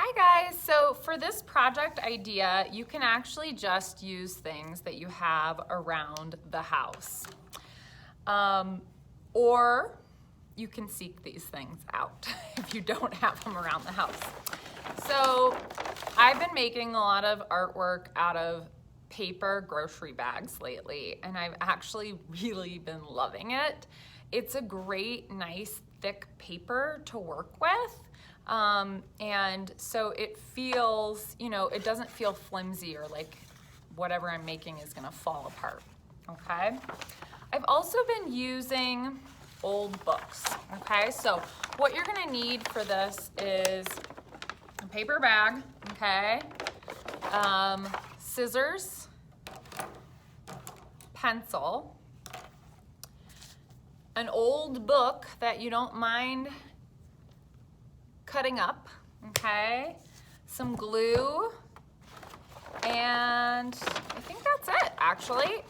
Hi guys, so for this project idea, you can actually just use things that you have around the house. Or you can seek these things out if you don't have them around the house. So I've been making a lot of artwork out of paper grocery bags lately, and I've actually really been loving it. It's a great, nice, thick paper to work with. And so it feels, it doesn't feel flimsy or like whatever I'm making is gonna fall apart, okay? I've also been using old books, okay? So what you're gonna need for this is a paper bag, okay? Scissors, pencil, an old book that you don't mind cutting up, okay? Some glue, and I think that's it, actually.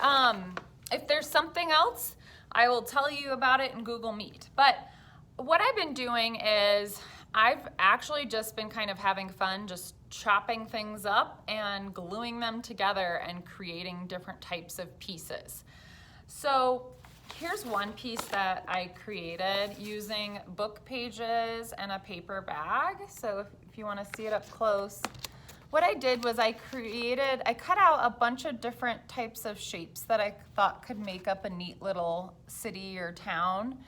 If there's something else, I will tell you about it in Google Meet. But what I've been doing is I've actually just been kind of having fun just chopping things up and gluing them together and creating different types of pieces. So here's one piece that I created using book pages and a paper bag. So if you want to see it up close, what I did was I cut out a bunch of different types of shapes that I thought could make up a neat little city or town.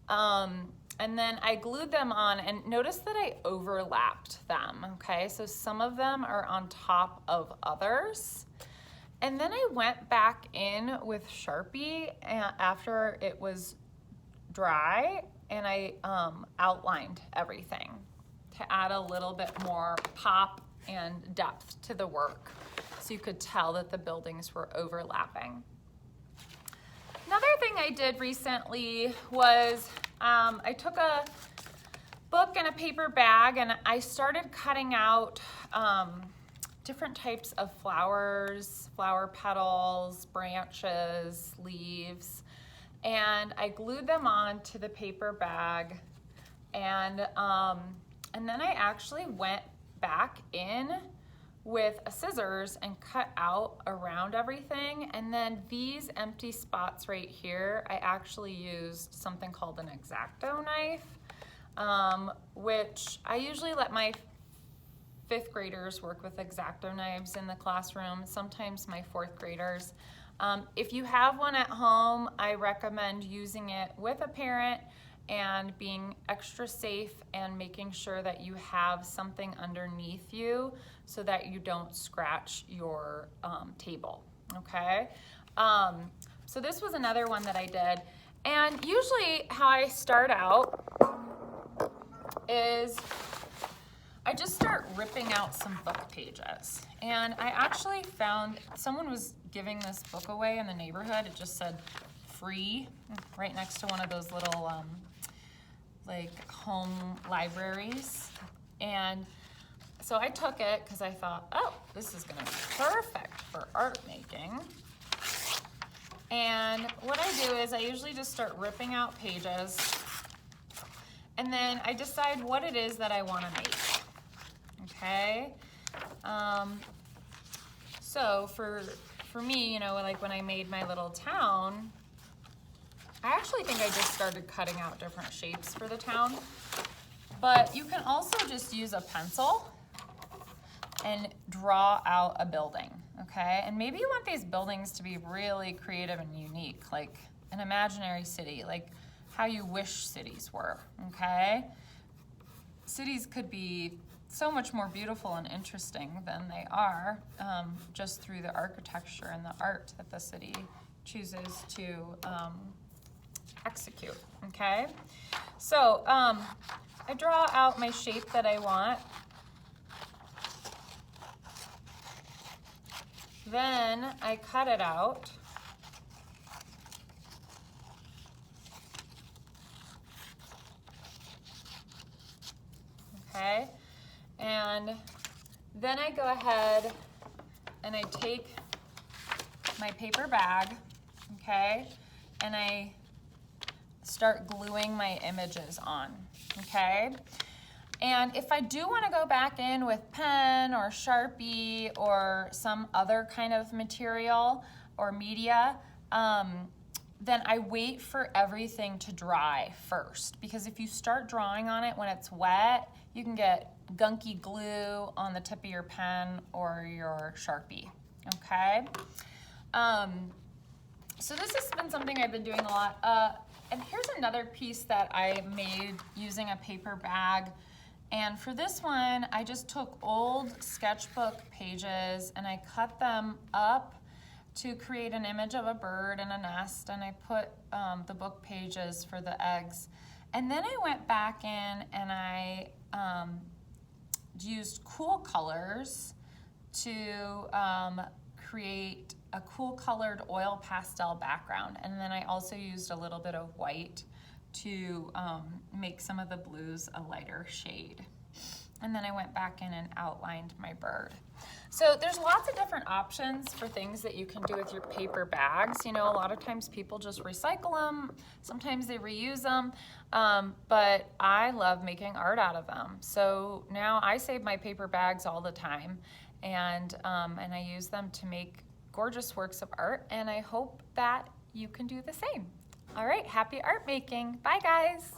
And then I glued them on, and notice that I overlapped them, okay? So some of them are on top of others. And then I went back in with Sharpie after it was dry, and I outlined everything to add a little bit more pop and depth to the work, so you could tell that the buildings were overlapping. Another thing I did recently was I took a book and a paper bag, and I started cutting out different types of flowers, flower petals, branches, leaves, and I glued them on to the paper bag, and then I actually went back in with a scissors and cut out around everything. And then these empty spots right here, I actually used something called an X-Acto knife, which I usually let my fifth graders work with X-Acto knives in the classroom, sometimes my fourth graders. If you have one at home, I recommend using it with a parent and being extra safe and making sure that you have something underneath you so that you don't scratch your table, okay? So this was another one that I did. And usually how I start out is I just start ripping out some book pages. And I actually found someone was giving this book away in the neighborhood. It just said free right next to one of those little like home libraries. And so I took it because I thought, oh, this is gonna be perfect for art making. And what I do is I usually just start ripping out pages, and then I decide what it is that I wanna make, okay? So for me, like when I made my little town, I actually think I just started cutting out different shapes for the town, but you can also just use a pencil and draw out a building, okay? And maybe you want these buildings to be really creative and unique, like an imaginary city, like how you wish cities were, okay? Cities could be so much more beautiful and interesting than they are, just through the architecture and the art that the city chooses to execute, okay? So I draw out my shape that I want. Then I cut it out. Okay, and then I go ahead and I take my paper bag, okay, and I start gluing my images on, okay? And if I do want to go back in with pen or Sharpie or some other kind of material or media, then I wait for everything to dry first, because if you start drawing on it when it's wet, you can get gunky glue on the tip of your pen or your Sharpie, okay? So this has been something I've been doing a lot. And here's another piece that I made using a paper bag. And for this one, I just took old sketchbook pages and I cut them up to create an image of a bird and a nest, and I put the book pages for the eggs. And then I went back in and I used cool colors to create a cool colored oil pastel background. And then I also used a little bit of white to make some of the blues a lighter shade. And then I went back in and outlined my bird. So there's lots of different options for things that you can do with your paper bags. You know, a lot of times people just recycle them. Sometimes they reuse them. But I love making art out of them. So now I save my paper bags all the time. And I use them to make gorgeous works of art. And I hope that you can do the same. All right, happy art making. Bye, guys.